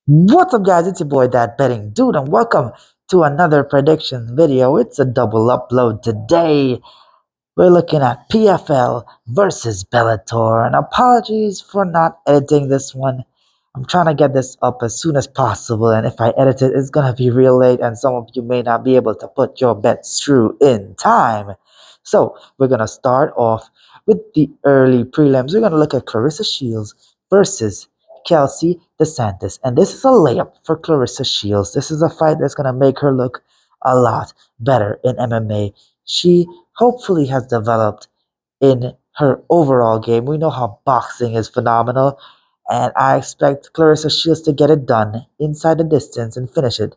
What's up, guys? It's your boy, That Betting Dude, and welcome to another prediction video. It's a double upload today. We're looking at PFL versus Bellator, and apologies for not editing this one. I'm trying to get this up as soon as possible, and if I edit it, it's gonna be real late, and some of you may not be able to put your bets through in time. So we're gonna start off with the early prelims. We're gonna look at Clarissa Shields versus Kelsey DeSantis, and this is a layup for Clarissa Shields. This is a fight that's gonna make her look a lot better in MMA. She hopefully has developed in her overall game. We know how boxing is phenomenal, and I expect Clarissa Shields to get it done inside the distance and finish it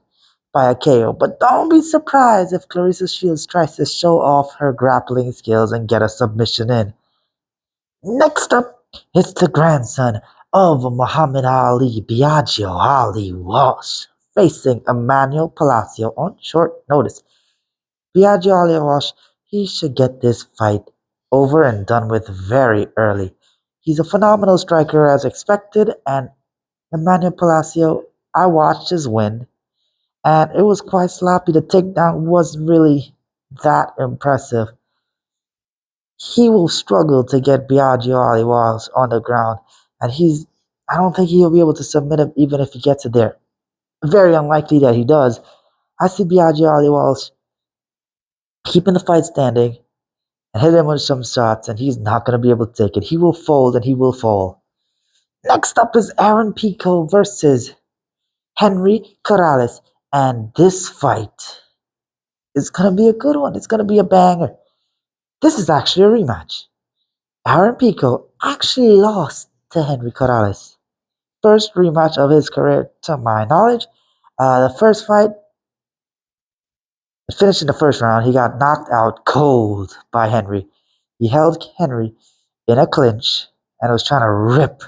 by a KO. But don't be surprised if Clarissa Shields tries to show off her grappling skills and get a submission in. Next up, it's the grandson of Muhammad Ali, Biagio Ali Walsh, facing Emmanuel Palacio on short notice. Biagio Ali Walsh, he should get this fight over and done with very early. He's a phenomenal striker as expected, and Emmanuel Palacio, I watched his win, and it was quite sloppy. The takedown wasn't really that impressive. He will struggle to get Biagio Ali Walsh on the ground, and I don't think he'll be able to submit him even if he gets it there. Very unlikely that he does. I see Biagio Ali Walsh keeping the fight standing and hit him with some shots, and he's not going to be able to take it. He will fold and he will fall. Next up is Aaron Pico versus Henry Corrales, and this fight is going to be a good one. It's going to be a banger. This is actually a rematch. Aaron Pico actually lost to Henry Corrales. First rematch of his career, to my knowledge. The first fight, finished in the first round, he got knocked out cold by Henry. He held Henry in a clinch and was trying to rip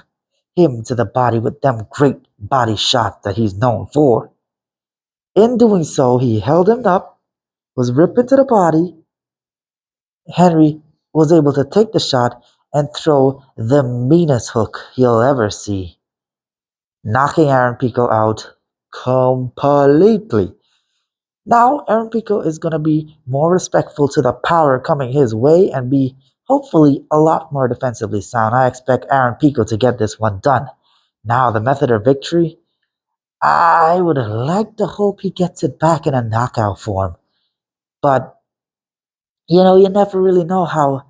him to the body with them great body shots that he's known for. In doing so, he held him up, was ripping to the body. Henry was able to take the shot and throw the meanest hook you'll ever see, knocking Aaron Pico out completely. Now, Aaron Pico is going to be more respectful to the power coming his way and be hopefully a lot more defensively sound. I expect Aaron Pico to get this one done. Now, the method of victory, I would like to hope he gets it back in a knockout form. But, you never really know how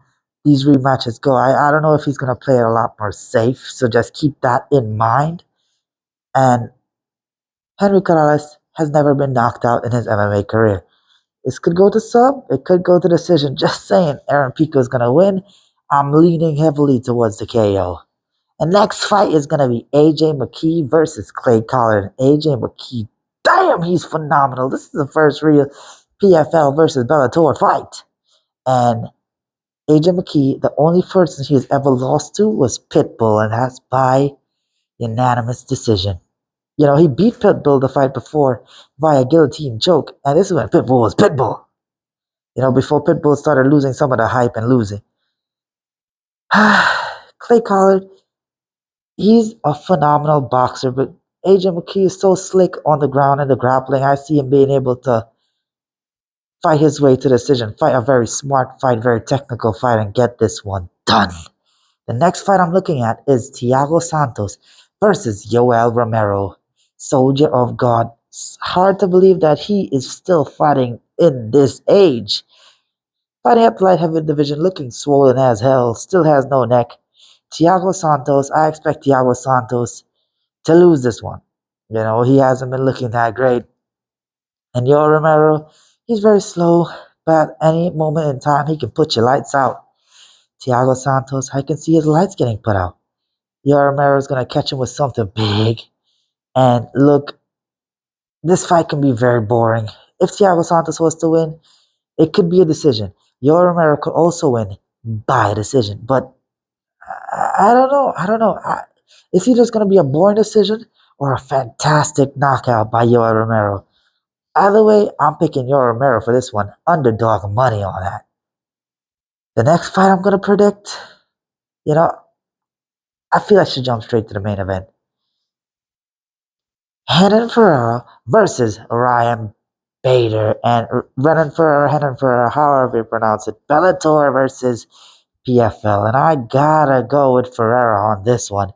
these rematches go. I don't know if he's going to play it a lot more safe, so just keep that in mind. And Henry Corrales has never been knocked out in his MMA career. This could go to sub, it could go to decision. Just saying, Aaron Pico is going to win. I'm leaning heavily towards the KO. And next fight is going to be AJ McKee versus Clay Collard. AJ McKee, damn, he's phenomenal. This is the first real PFL versus Bellator fight. And AJ McKee, the only person he has ever lost to was Pitbull, and that's by unanimous decision. He beat Pitbull the fight before via guillotine choke, and this is when Pitbull was Pitbull. Before Pitbull started losing some of the hype and losing. Clay Collard, he's a phenomenal boxer, but AJ McKee is so slick on the ground and the grappling. I see him being able to fight his way to decision, fight a very smart fight, very technical fight, and get this one done. The next fight I'm looking at is Thiago Santos versus Yoel Romero, Soldier of God. It's hard to believe that he is still fighting in this age. Fighting at the light heavyweight division, looking swollen as hell, still has no neck. Thiago Santos, I expect Thiago Santos to lose this one. He hasn't been looking that great. And Yoel Romero, he's very slow, but at any moment in time, he can put your lights out. Thiago Santos, I can see his lights getting put out. Yoel Romero is going to catch him with something big. And look, this fight can be very boring. If Thiago Santos was to win, it could be a decision. Yoel Romero could also win by decision. But I don't know. Is he just going to be a boring decision or a fantastic knockout by Yoel Romero? Either way, I'm picking Yoel Romero for this one. Underdog money on that. The next fight I'm going to predict, I feel I should jump straight to the main event. Renan Ferreira versus Ryan Bader. And Renan Ferreira, Renan Ferreira, however you pronounce it. Bellator versus PFL. And I gotta go with Ferreira on this one.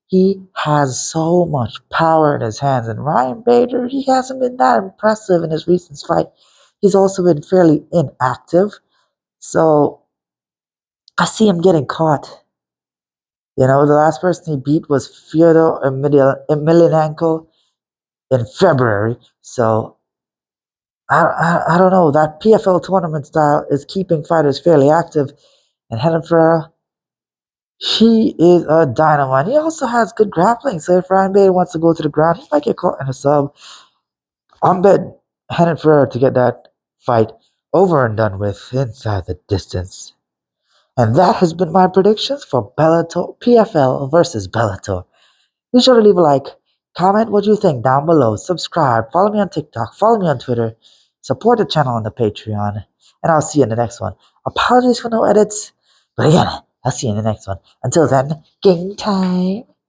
He has so much power in his hands. And Ryan Bader, he hasn't been that impressive in his recent fight. He's also been fairly inactive. So I see him getting caught. You know, the last person he beat was Fyodor Emelianenko in February. So I don't know. That PFL tournament style is keeping fighters fairly active. And Renan Ferreira, he is a dynamite. He also has good grappling. So if Ryan Bader wants to go to the ground, he might get caught in a sub. I'm betting Renan Ferreira to get that fight over and done with inside the distance. And that has been my predictions for Bellator, PFL versus Bellator. Be sure to leave a like, comment what you think down below, subscribe, follow me on TikTok, follow me on Twitter, support the channel on the Patreon, and I'll see you in the next one. Apologies for no edits, but again, I'll see you in the next one. Until then, game time.